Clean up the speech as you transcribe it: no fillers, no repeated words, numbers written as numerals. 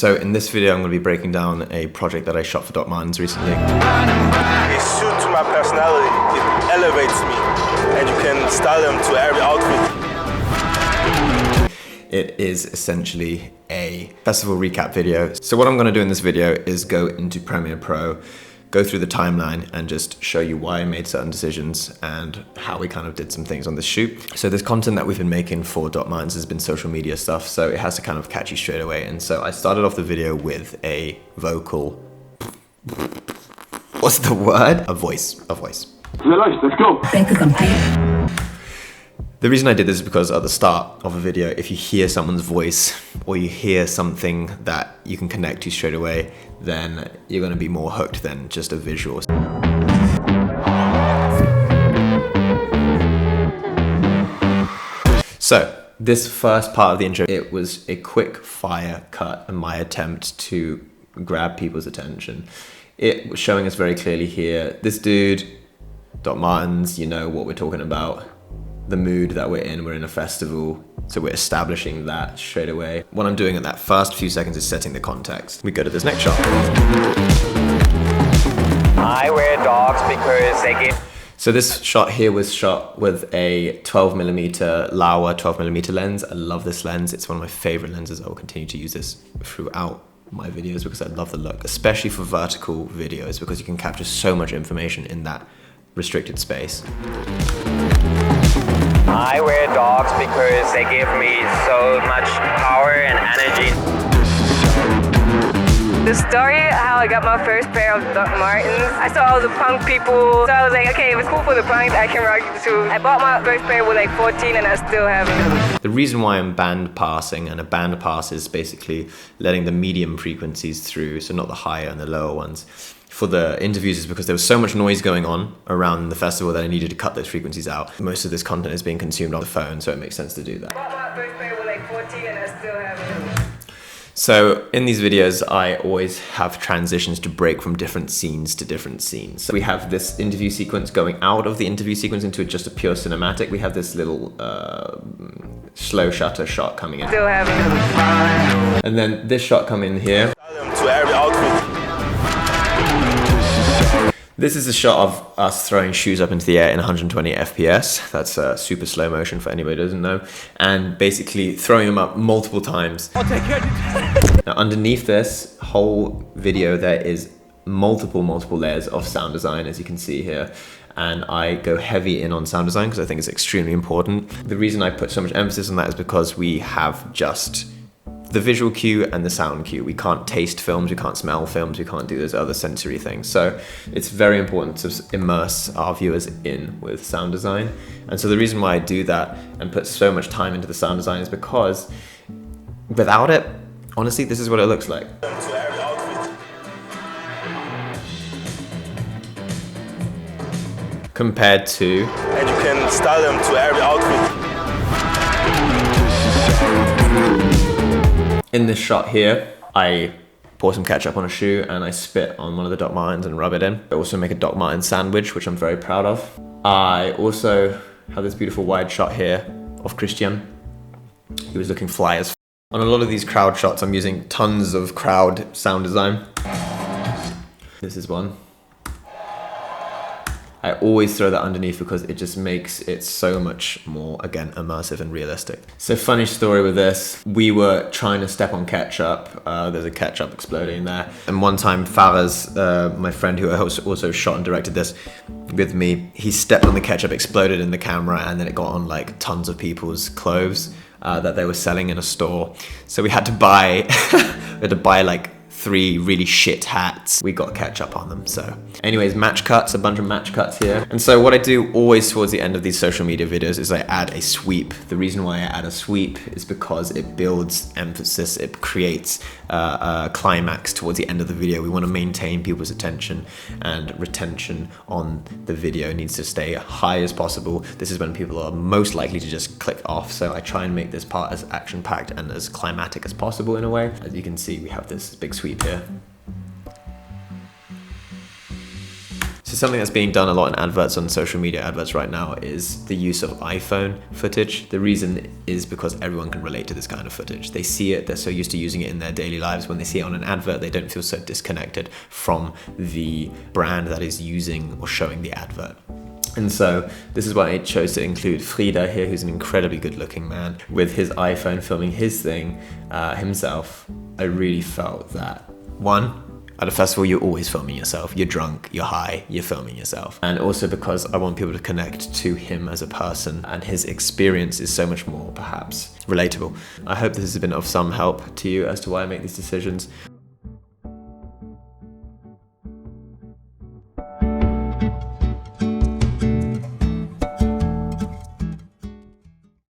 So in this video, I'm going to be breaking down a project that I shot for Doc Martens recently. It suits my personality, it elevates me, and you can style them to every outfit. It is essentially a festival recap video. So what I'm going to do in this video is go into Premiere Pro, go through the timeline and just show you why I made certain decisions and how we kind of did some things on this shoot. So this content that we've been making for Doc Martens has been social media stuff, so it has to kind of catch you straight away. And so I started off the video with a vocal, what's the word? A voice. Let's go. The reason I did this is because at the start of a video, if you hear someone's voice or you hear something that you can connect to straight away, then you're going to be more hooked than just a visual. So this first part of the intro, it was a quick fire cut and my attempt to grab people's attention. It was showing us very clearly here, this dude, Doc Martens, you know what we're talking about. The mood that we're in a festival, so we're establishing that straight away. What I'm doing in that first few seconds is setting the context. We go to this next shot. I wear dogs because they give. So this shot here was shot with a 12mm Laowa 12mm lens. I love this lens, it's one of my favorite lenses. I will continue to use this throughout my videos because I love the look, especially for vertical videos because you can capture so much information in that restricted space. I wear dogs because they give me so much power and energy. The story how I got my first pair of Doc Martens, I saw all the punk people, so I was like, okay, if it's cool for the punks, I can rock it too. I bought my first pair with like 14 and I still have it. The reason why I'm band passing, and a band pass is basically letting the medium frequencies through, so not the higher and the lower ones, for the interviews is because there was so much noise going on around the festival that I needed to cut those frequencies out. Most of this content is being consumed on the phone, so it makes sense to do that. I bought my first pair with like 14 and I still have it. So in these videos, I always have transitions to break from different scenes to different scenes. So we have this interview sequence going out of the interview sequence into just a pure cinematic. We have this little slow shutter shot coming in. Still have it. And then this shot coming in here. Style them to every outfit. This is a shot of us throwing shoes up into the air in 120 FPS. That's super slow motion for anybody who doesn't know. And basically throwing them up multiple times. Now underneath this whole video, there is multiple layers of sound design, as you can see here. And I go heavy in on sound design because I think it's extremely important. The reason I put so much emphasis on that is because we have just the visual cue and the sound cue. We can't taste films, we can't smell films, we can't do those other sensory things. So it's very important to immerse our viewers in with sound design. And so the reason why I do that and put so much time into the sound design is because without it, honestly, this is what it looks like. To every outfit. Compared to, And you can style them to every outfit. in this shot here, I pour some ketchup on a shoe and I spit on one of the Doc Martens and rub it in. I also make a Doc Martens sandwich, which I'm very proud of. I also have this beautiful wide shot here of Christian. He was looking fly as f. On a lot of these crowd shots, I'm using tons of crowd sound design. This is one. I always throw that underneath because it just makes it so much more, again, immersive and realistic. So funny story with this, we were trying to step on ketchup. There's a ketchup exploding there. And one time Faraz, my friend who also shot and directed this with me, he stepped on the ketchup, exploded in the camera, and then it got on like tons of people's clothes that they were selling in a store. So we had to buy, like 3 really shit hats. We got ketchup on them, so. Anyways, match cuts, a bunch of match cuts here. And so what I do always towards the end of these social media videos is I add a sweep. The reason why I add a sweep is because it builds emphasis, it creates a climax towards the end of the video. We want to maintain people's attention and retention on the video. It needs to stay high as possible. This is when people are most likely to just click off, so I try and make this part as action-packed and as climatic as possible in a way. As you can see, we have this big sweep here. So something that's being done a lot in adverts, on social media adverts right now, is the use of iPhone footage. The reason is because everyone can relate to this kind of footage. They see it, they're so used to using it in their daily lives. When they see it on an advert, they don't feel so disconnected from the brand that is using or showing the advert. And so this is why I chose to include Frida here, who's an incredibly good looking man, with his iPhone filming his thing himself. I really felt that, one, at a festival, you're always filming yourself. You're drunk, you're high, you're filming yourself. And also because I want people to connect to him as a person, and his experience is so much more, perhaps, relatable. I hope this has been of some help to you as to why I make these decisions.